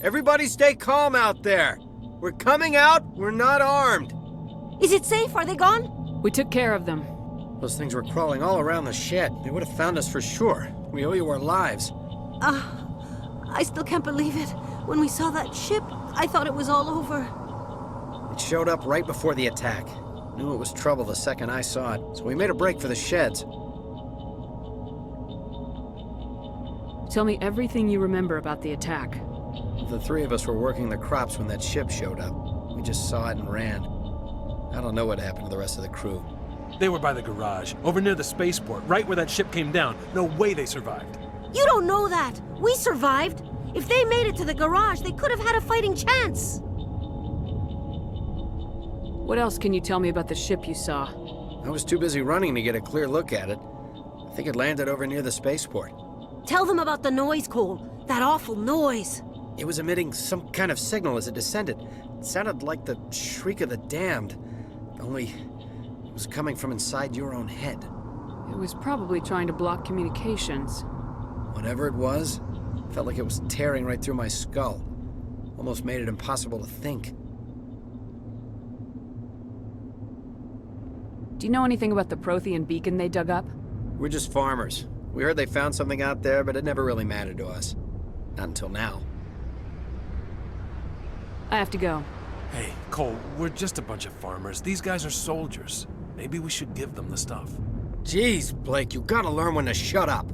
Everybody stay calm out there. We're coming out, we're not armed. Is it safe? Are they gone? We took care of them. Those things were crawling all around the shed. They would have found us for sure. We owe you our lives. I still can't believe it. When we saw that ship, I thought it was all over. It showed up right before the attack. Knew it was trouble the second I saw it, so we made a break for the sheds. Tell me everything you remember about the attack. The three of us were working the crops when that ship showed up. We just saw it and ran. I don't know what happened to the rest of the crew. They were by the garage, over near the spaceport, right where that ship came down. No way they survived. You don't know that. We survived. If they made it to the garage, they could have had a fighting chance. What else can you tell me about the ship you saw? I was too busy running to get a clear look at it. I think it landed over near the spaceport. Tell them about the noise, Cole. That awful noise. It was emitting some kind of signal as it descended. It sounded like the shriek of the damned, only it was coming from inside your own head. It was probably trying to block communications. Whatever it was, felt like it was tearing right through my skull. Almost made it impossible to think. Do you know anything about the Prothean beacon they dug up? We're just farmers. We heard they found something out there, but it never really mattered to us. Not until now. I have to go. Hey, Cole, we're just a bunch of farmers. These guys are soldiers. Maybe we should give them the stuff. Jeez, Blake, you gotta learn when to shut up.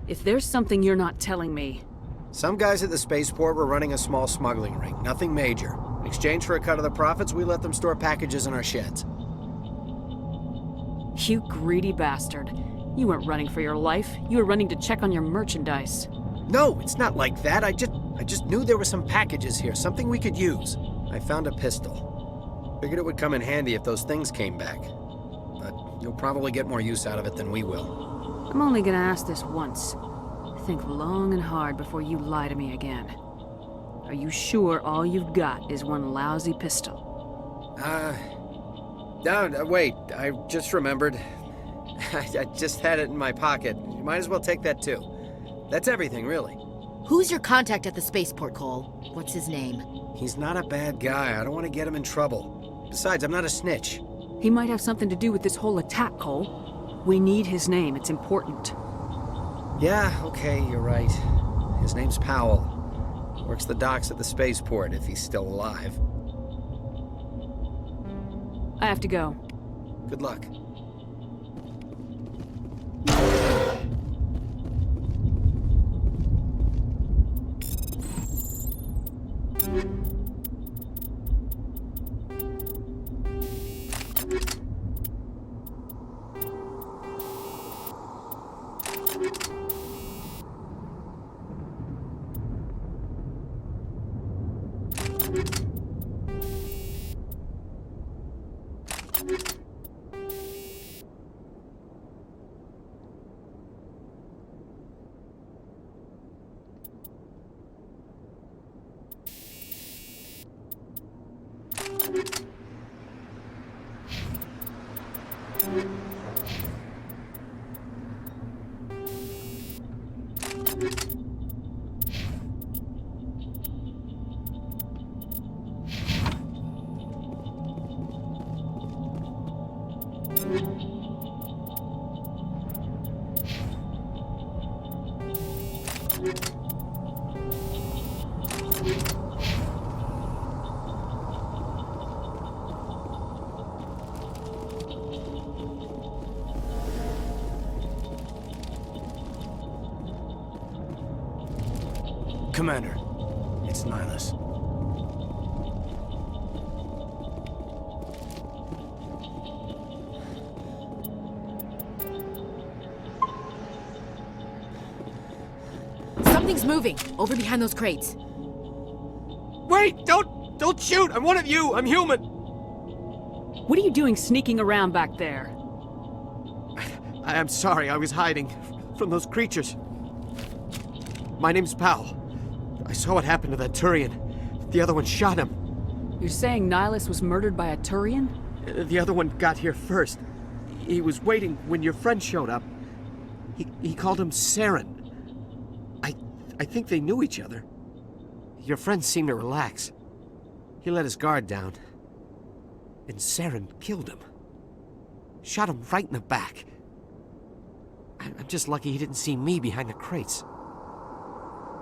If there's something you're not telling me... Some guys at the spaceport were running a small smuggling ring, nothing major. In exchange for a cut of the profits, we let them store packages in our sheds. You greedy bastard. You weren't running for your life. You were running to check on your merchandise. No, it's not like that. I just knew there were some packages here, something we could use. I found a pistol. Figured it would come in handy if those things came back. But you'll probably get more use out of it than we will. I'm only gonna ask this once. Think long and hard before you lie to me again. Are you sure all you've got is one lousy pistol? No, wait, I just remembered. I just had it in my pocket. You might as well take that too. That's everything, really. Who's your contact at the spaceport, Cole? What's his name? He's not a bad guy. I don't want to get him in trouble. Besides, I'm not a snitch. He might have something to do with this whole attack, Cole. We need his name. It's important. Yeah, okay, you're right. His name's Powell. Works the docks at the spaceport, if he's still alive. I have to go. Good luck. Commander, it's Nihilus. Something's moving, over behind those crates. Wait! Don't shoot! I'm one of you! I'm human! What are you doing sneaking around back there? I'm sorry, I was hiding from those creatures. My name's Powell. I saw what happened to that Turian. The other one shot him. You're saying Nihilus was murdered by a Turian? The other one got here first. He was waiting when your friend showed up. He called him Saren. I think they knew each other. Your friend seemed to relax. He let his guard down. And Saren killed him. Shot him right in the back. I'm just lucky he didn't see me behind the crates.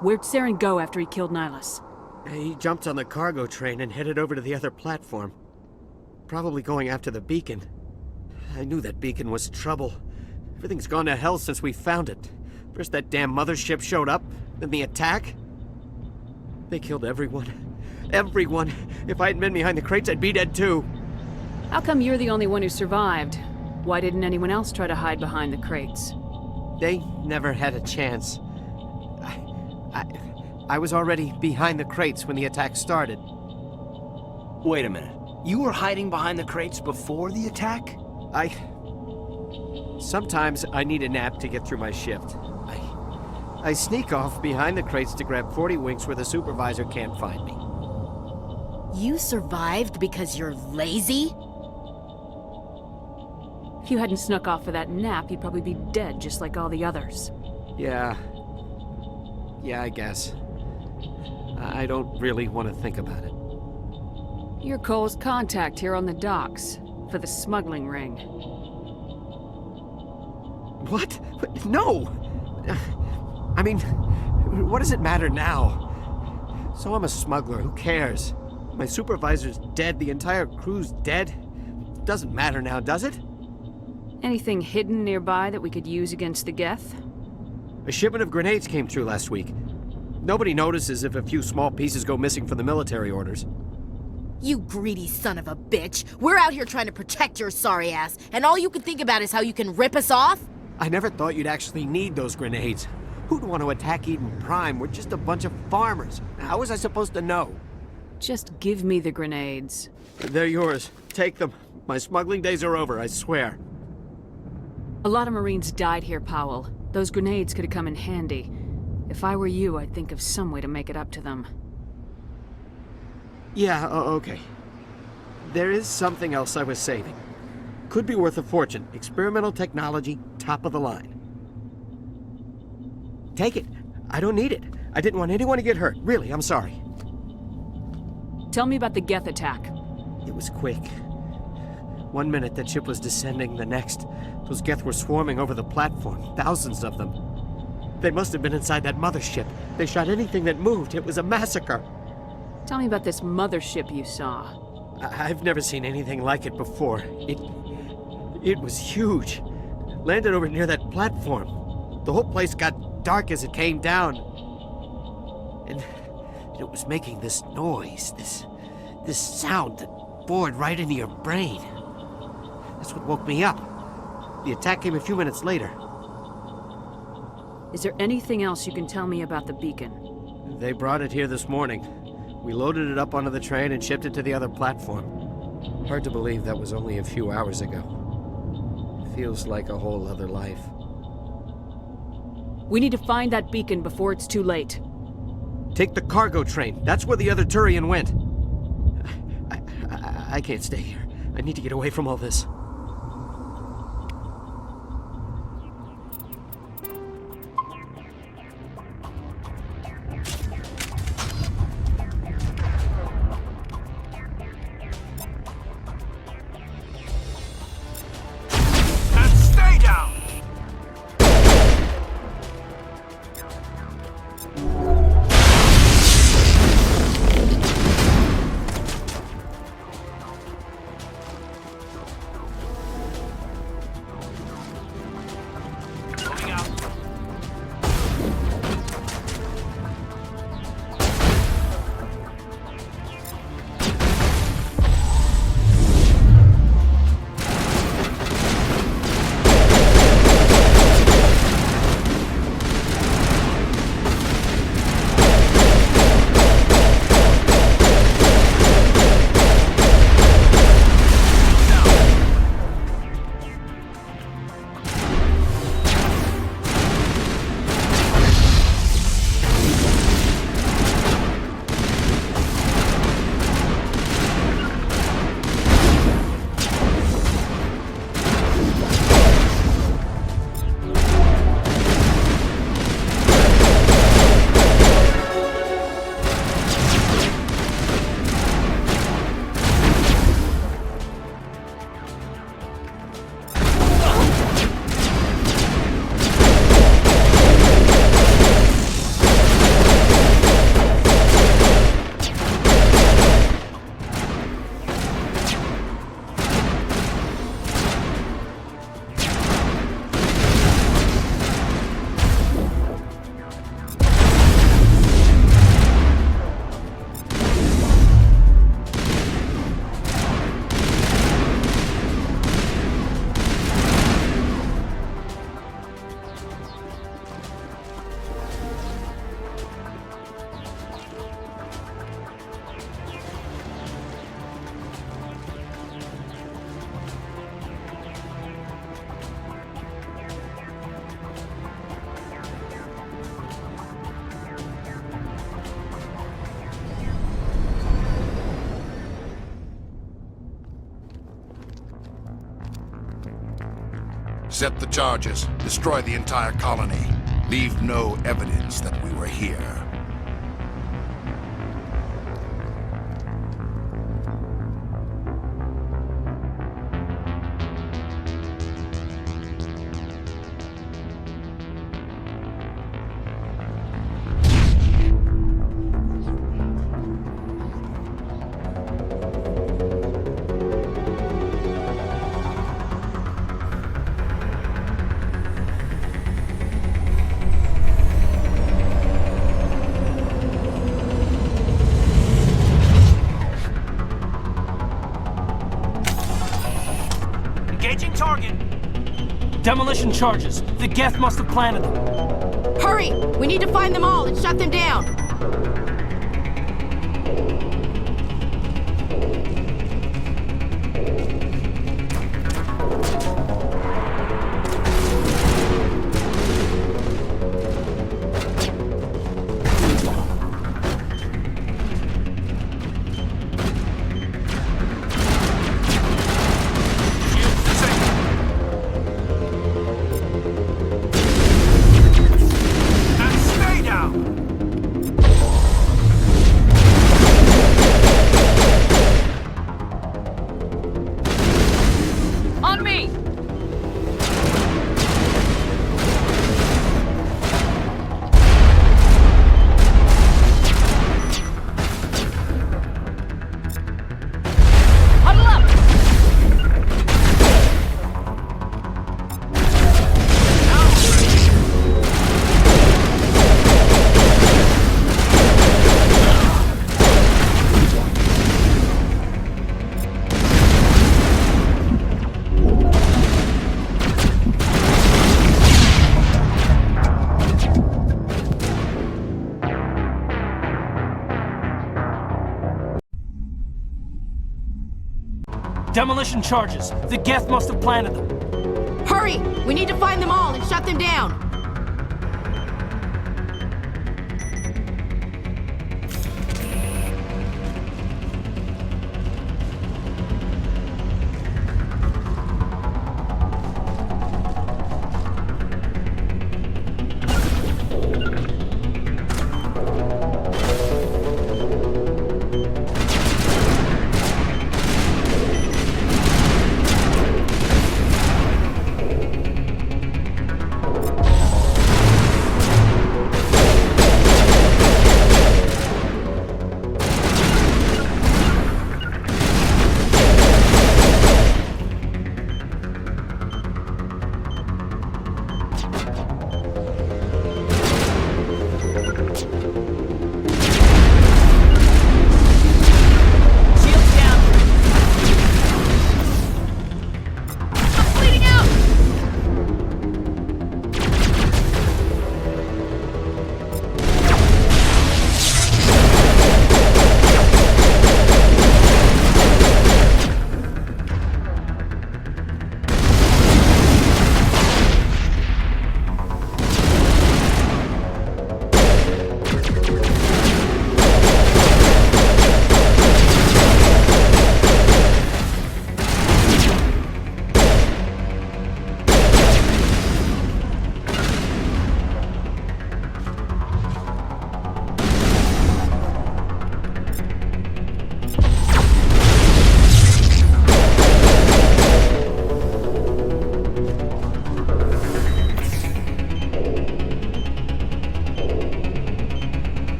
Where'd Saren go after he killed Nihilus? He jumped on the cargo train and headed over to the other platform. Probably going after the beacon. I knew that beacon was trouble. Everything's gone to hell since we found it. First that damn mothership showed up, then the attack. They killed everyone. Everyone. If I hadn't been behind the crates, I'd be dead too. How come you're the only one who survived? Why didn't anyone else try to hide behind the crates? They never had a chance. I was already behind the crates when the attack started. Wait a minute. You were hiding behind the crates before the attack? Sometimes I need a nap to get through my shift. I sneak off behind the crates to grab 40 winks where the supervisor can't find me. You survived because you're lazy? If you hadn't snuck off for that nap, you'd probably be dead just like all the others. Yeah, I guess. I don't really want to think about it. You're Cole's contact here on the docks for the smuggling ring. What? No! I mean, what does it matter now? So I'm a smuggler, who cares? My supervisor's dead, the entire crew's dead. Doesn't matter now, does it? Anything hidden nearby that we could use against the Geth? A shipment of grenades came through last week. Nobody notices if a few small pieces go missing from the military orders. You greedy son of a bitch. We're out here trying to protect your sorry ass, and all you can think about is how you can rip us off? I never thought you'd actually need those grenades. Who'd want to attack Eden Prime? We're just a bunch of farmers. How was I supposed to know? Just give me the grenades. They're yours. Take them. My smuggling days are over, I swear. A lot of Marines died here, Powell. Those grenades could have come in handy. If I were you, I'd think of some way to make it up to them. Yeah, okay. There is something else I was saving. Could be worth a fortune. Experimental technology, top of the line. Take it. I don't need it. I didn't want anyone to get hurt. Really, I'm sorry. Tell me about the Geth attack. It was quick. 1 minute that ship was descending, the next, those Geth were swarming over the platform. Thousands of them. They must have been inside that mothership. They shot anything that moved. It was a massacre. Tell me about this mothership you saw. I've never seen anything like it before. It was huge. Landed over near that platform. The whole place got dark as it came down. And it was making this noise, this sound that bored right into your brain. That's what woke me up. The attack came a few minutes later. Is there anything else you can tell me about the beacon? They brought it here this morning. We loaded it up onto the train and shipped it to the other platform. Hard to believe that was only a few hours ago. Feels like a whole other life. We need to find that beacon before it's too late. Take the cargo train. That's where the other Turian went. I can't stay here. I need to get away from all this. Set the charges. Destroy the entire colony. Leave no evidence that we were here. Engaging target! Demolition charges. The Geth must have planted them. Hurry! We need to find them all and shut them down! And stay down! On me! Huddle up! Demolition charges. The Geth must have planted them. Hurry! We need to find them all and shut them down! Shields down! I'm bleeding out!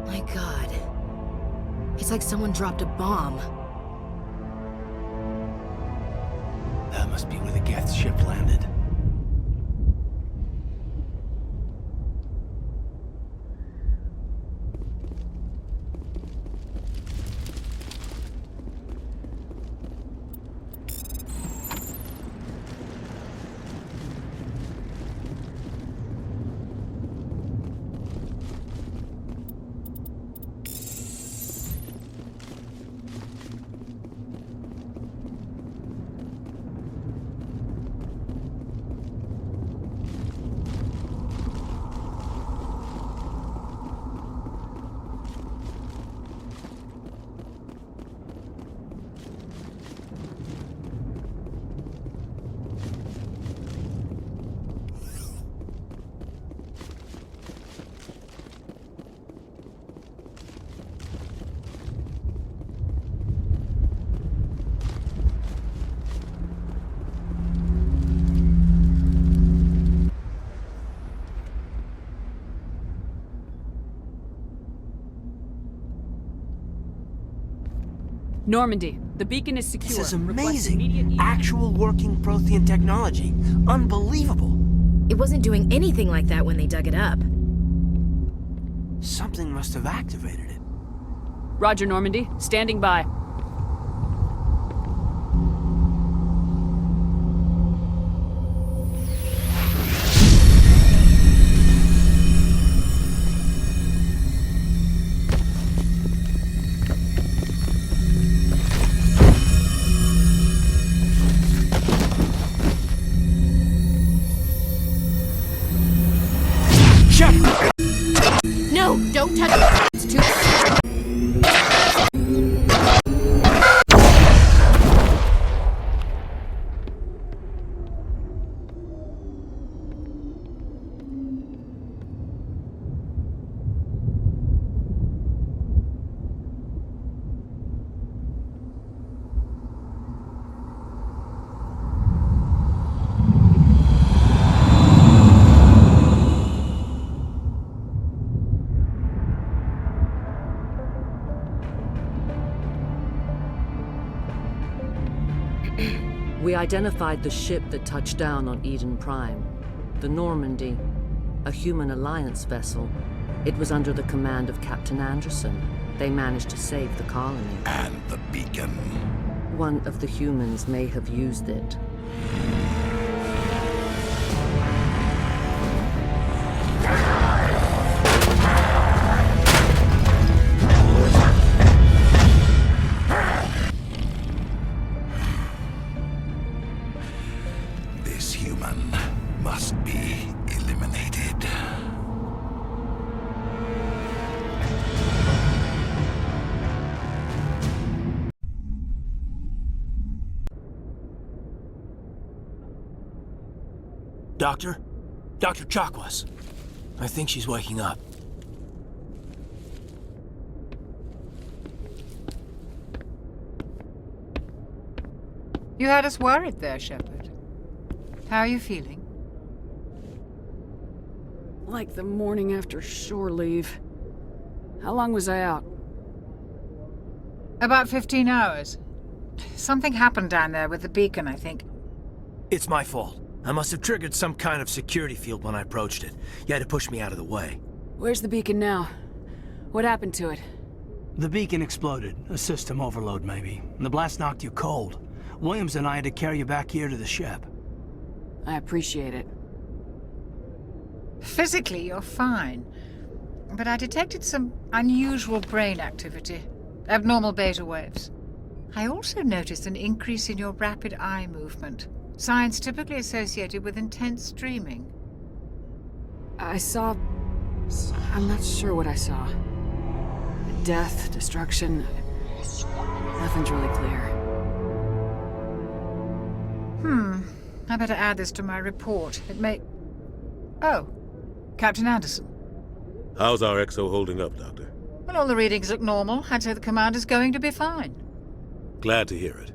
My God. It's like someone dropped a bomb. That must be where the Geth ship landed. Normandy, the beacon is secure. This is Request immediate amazing. Actual working Prothean technology. Unbelievable. It wasn't doing anything like that when they dug it up. Something must have activated it. Roger, Normandy. Standing by. Shepard! No, don't touch it. It's too... We identified the ship that touched down on Eden Prime, the Normandy, a human alliance vessel. It was under the command of Captain Anderson. They managed to save the colony. And the beacon. One of the humans may have used it. This human must be eliminated. Doctor? Dr. Chakwas. I think she's waking up. You had us worried there, Shepard. How are you feeling? Like the morning after shore leave. How long was I out? About 15 hours. Something happened down there with the beacon, I think. It's my fault. I must have triggered some kind of security field when I approached it. You had to push me out of the way. Where's the beacon now? What happened to it? The beacon exploded. A system overload, maybe. The blast knocked you cold. Williams and I had to carry you back here to the ship. I appreciate it. Physically, you're fine. But I detected some unusual brain activity. Abnormal beta waves. I also noticed an increase in your rapid eye movement. Signs typically associated with intense streaming. I saw... I'm not sure what I saw. Death, destruction... Nothing's really clear. I better add this to my report. It may... Oh, Captain Anderson. How's our XO holding up, Doctor? Well, all the readings look normal. I'd say the commander's going to be fine. Glad to hear it.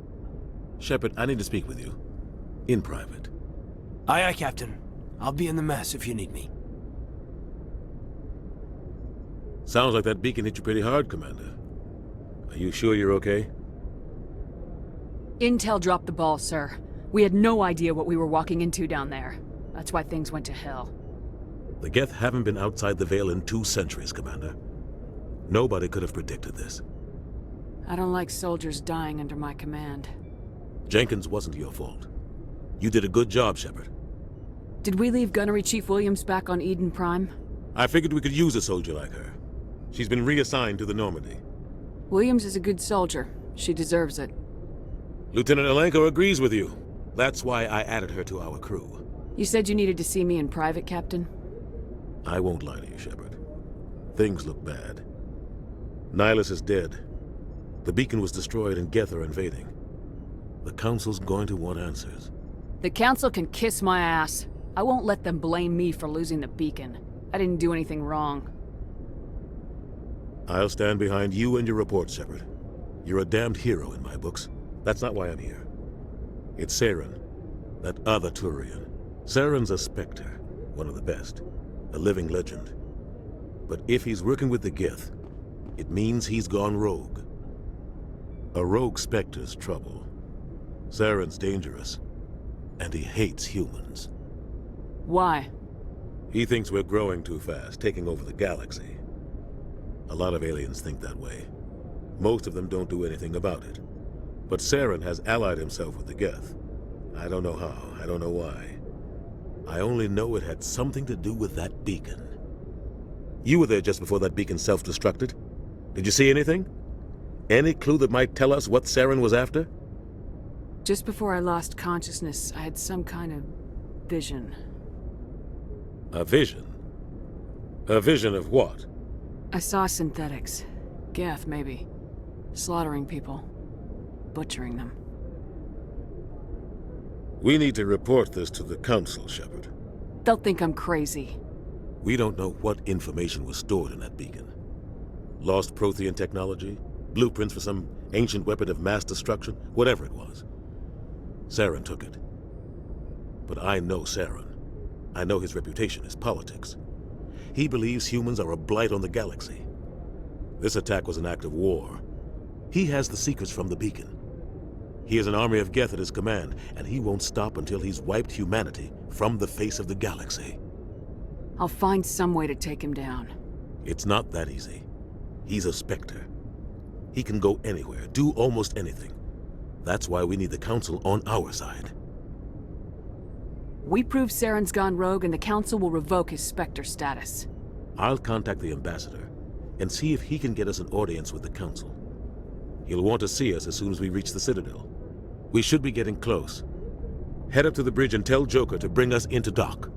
Shepard, I need to speak with you. In private. Aye, aye, Captain. I'll be in the mess if you need me. Sounds like that beacon hit you pretty hard, Commander. Are you sure you're okay? Intel dropped the ball, sir. We had no idea what we were walking into down there. That's why things went to hell. The Geth haven't been outside the Veil in 2 centuries, Commander. Nobody could have predicted this. I don't like soldiers dying under my command. Jenkins wasn't your fault. You did a good job, Shepard. Did we leave Gunnery Chief Williams back on Eden Prime? I figured we could use a soldier like her. She's been reassigned to the Normandy. Williams is a good soldier. She deserves it. Lieutenant Alenko agrees with you. That's why I added her to our crew. You said you needed to see me in private, Captain? I won't lie to you, Shepard. Things look bad. Nihilus is dead. The beacon was destroyed and Geth are invading. The Council's going to want answers. The Council can kiss my ass. I won't let them blame me for losing the beacon. I didn't do anything wrong. I'll stand behind you and your report, Shepard. You're a damned hero in my books. That's not why I'm here. It's Saren, that other Turian. Saren's a Spectre, one of the best. A living legend. But if he's working with the Geth, it means he's gone rogue. A rogue Spectre's trouble. Saren's dangerous, and he hates humans. Why? He thinks we're growing too fast, taking over the galaxy. A lot of aliens think that way. Most of them don't do anything about it. But Saren has allied himself with the Geth. I don't know how, I don't know why. I only know it had something to do with that beacon. You were there just before that beacon self-destructed. Did you see anything? Any clue that might tell us what Saren was after? Just before I lost consciousness, I had some kind of vision. A vision? A vision of what? I saw synthetics. Geth, maybe. Slaughtering people. Butchering them. We need to report this to the Council, Shepard. They'll think I'm crazy. We don't know what information was stored in that beacon. Lost Prothean technology? Blueprints for some ancient weapon of mass destruction? Whatever it was. Saren took it. But I know Saren. I know his reputation is politics. He believes humans are a blight on the galaxy. This attack was an act of war. He has the secrets from the beacon. He has an army of Geth at his command, and he won't stop until he's wiped humanity from the face of the galaxy. I'll find some way to take him down. It's not that easy. He's a Spectre. He can go anywhere, do almost anything. That's why we need the Council on our side. We prove Saren's gone rogue and the Council will revoke his Spectre status. I'll contact the Ambassador and see if he can get us an audience with the Council. He'll want to see us as soon as we reach the Citadel. We should be getting close. Head up to the bridge and tell Joker to bring us into dock.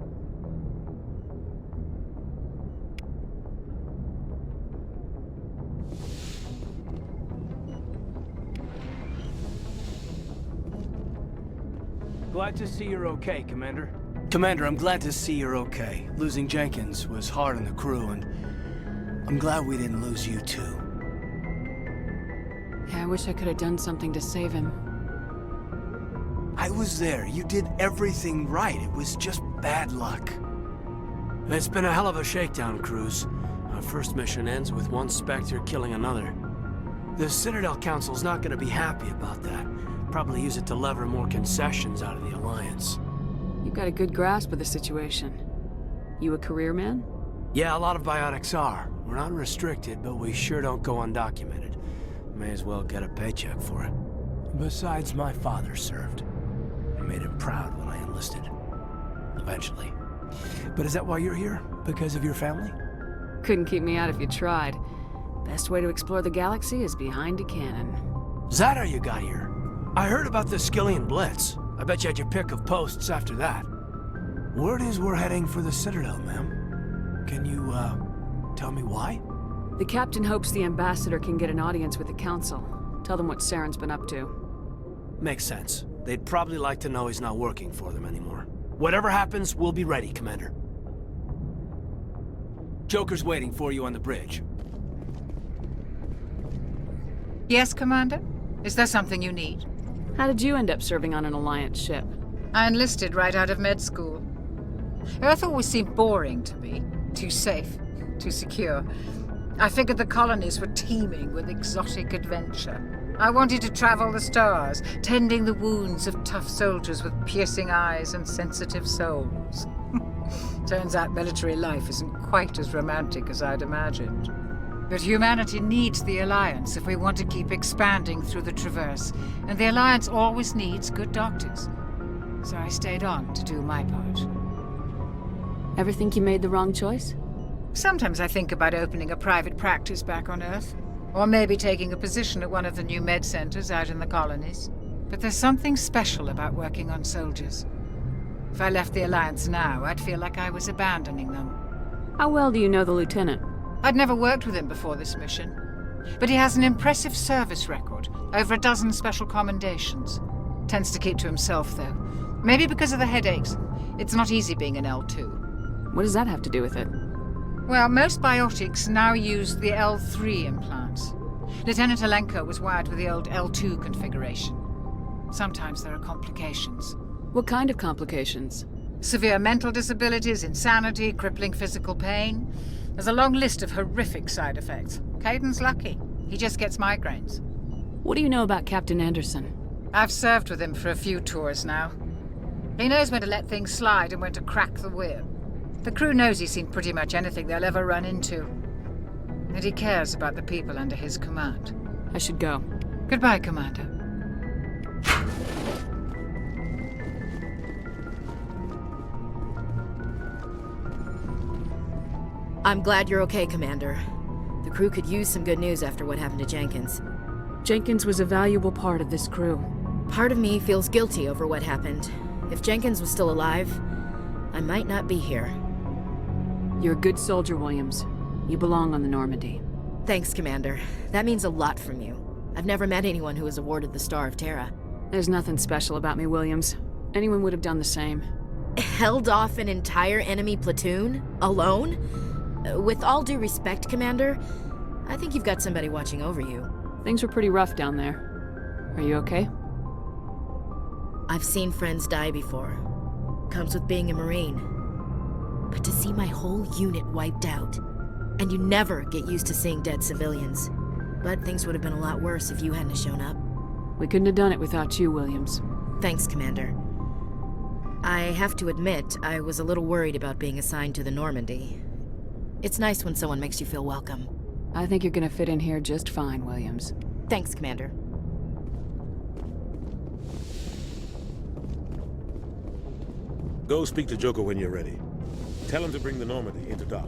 Glad to see you're okay, Commander. Commander, I'm glad to see you're okay. Losing Jenkins was hard on the crew, and I'm glad we didn't lose you too. Yeah, I wish I could have done something to save him. I was there. You did everything right. It was just bad luck. It's been a hell of a shakedown, Cruz. Our first mission ends with one Spectre killing another. The Citadel Council's not gonna be happy about that. Probably use it to lever more concessions out of the Alliance. You've got a good grasp of the situation. You a career man? Yeah, a lot of biotics are. We're not restricted, but we sure don't go undocumented. May as well get a paycheck for it. Besides, my father served. I made him proud when I enlisted. Eventually. But is that why you're here? Because of your family? Couldn't keep me out if you tried. Best way to explore the galaxy is behind a cannon. Is that how you got here? I heard about the Skillian Blitz. I bet you had your pick of posts after that. Word is we're heading for the Citadel, ma'am. Can you, tell me why? The captain hopes the Ambassador can get an audience with the Council. Tell them what Saren's been up to. Makes sense. They'd probably like to know he's not working for them anymore. Whatever happens, we'll be ready, Commander. Joker's waiting for you on the bridge. Yes, Commander? Is there something you need? How did you end up serving on an Alliance ship? I enlisted right out of med school. Earth always seemed boring to me. Too safe, too secure. I figured the colonies were teeming with exotic adventure. I wanted to travel the stars, tending the wounds of tough soldiers with piercing eyes and sensitive souls. Turns out military life isn't quite as romantic as I'd imagined. But humanity needs the Alliance if we want to keep expanding through the Traverse, and the Alliance always needs good doctors. So I stayed on to do my part. Ever think you made the wrong choice? Sometimes I think about opening a private practice back on Earth, or maybe taking a position at one of the new med centers out in the colonies. But there's something special about working on soldiers. If I left the Alliance now, I'd feel like I was abandoning them. How well do you know the Lieutenant? I'd never worked with him before this mission. But he has an impressive service record, over a dozen special commendations. Tends to keep to himself, though. Maybe because of the headaches. It's not easy being an L2. What does that have to do with it? Well, most biotics now use the L3 implants. Lieutenant Alenko was wired with the old L2 configuration. Sometimes there are complications. What kind of complications? Severe mental disabilities, insanity, crippling physical pain. There's a long list of horrific side effects. Caden's lucky. He just gets migraines. What do you know about Captain Anderson? I've served with him for a few tours now. He knows when to let things slide and when to crack the whip. The crew knows he's seen pretty much anything they'll ever run into. And he cares about the people under his command. I should go. Goodbye, Commander. I'm glad you're okay, Commander. The crew could use some good news after what happened to Jenkins. Jenkins was a valuable part of this crew. Part of me feels guilty over what happened. If Jenkins was still alive, I might not be here. You're a good soldier, Williams. You belong on the Normandy. Thanks, Commander. That means a lot from you. I've never met anyone who was awarded the Star of Terra. There's nothing special about me, Williams. Anyone would have done the same. Held off an entire enemy platoon? Alone? With all due respect, Commander, I think you've got somebody watching over you. Things were pretty rough down there. Are you okay? I've seen friends die before. Comes with being a Marine. But to see my whole unit wiped out, and you never get used to seeing dead civilians. But things would have been a lot worse if you hadn't shown up. We couldn't have done it without you, Williams. Thanks, Commander. I have to admit, I was a little worried about being assigned to the Normandy. It's nice when someone makes you feel welcome. I think you're gonna fit in here just fine, Williams. Thanks, Commander. Go speak to Joker when you're ready. Tell him to bring the Normandy into dock.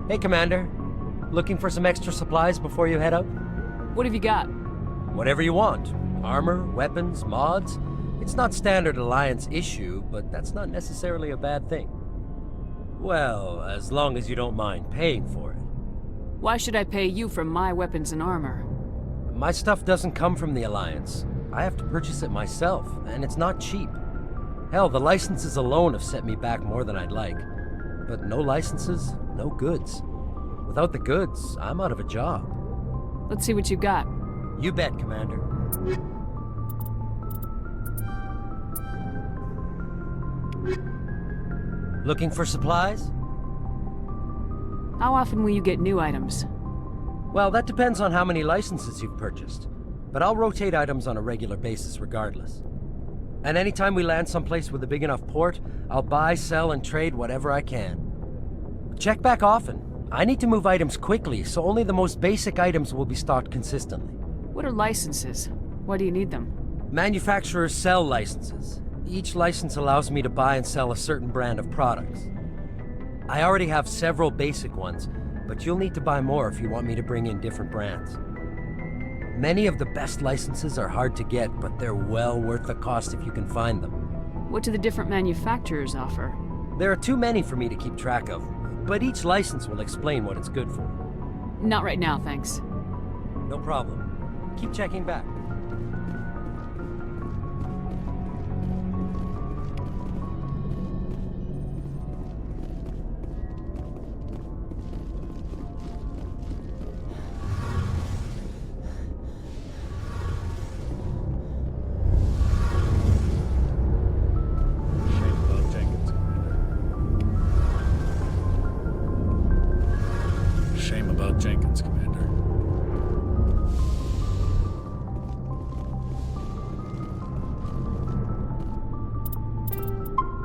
Hey, Commander. Looking for some extra supplies before you head out? What have you got? Whatever you want. Armor, weapons, mods. It's not standard Alliance issue, but that's not necessarily a bad thing. Well, as long as you don't mind paying for it. Why should I pay you for my weapons and armor? My stuff doesn't come from the Alliance. I have to purchase it myself, and it's not cheap. Hell, the licenses alone have set me back more than I'd like. But no licenses, no goods. Without the goods, I'm out of a job. Let's see what you got. You bet, Commander. Looking for supplies? How often will you get new items? Well, that depends on how many licenses you've purchased. But I'll rotate items on a regular basis regardless. And anytime we land someplace with a big enough port, I'll buy, sell, and trade whatever I can. Check back often. I need to move items quickly, so only the most basic items will be stocked consistently. What are licenses? Why do you need them? Manufacturers sell licenses. Each license allows me to buy and sell a certain brand of products. I already have several basic ones, but you'll need to buy more if you want me to bring in different brands. Many of the best licenses are hard to get, but they're well worth the cost if you can find them. What do the different manufacturers offer? There are too many for me to keep track of, but each license will explain what it's good for. Not right now, thanks. No problem. Keep checking back. Shame about Jenkins, Commander.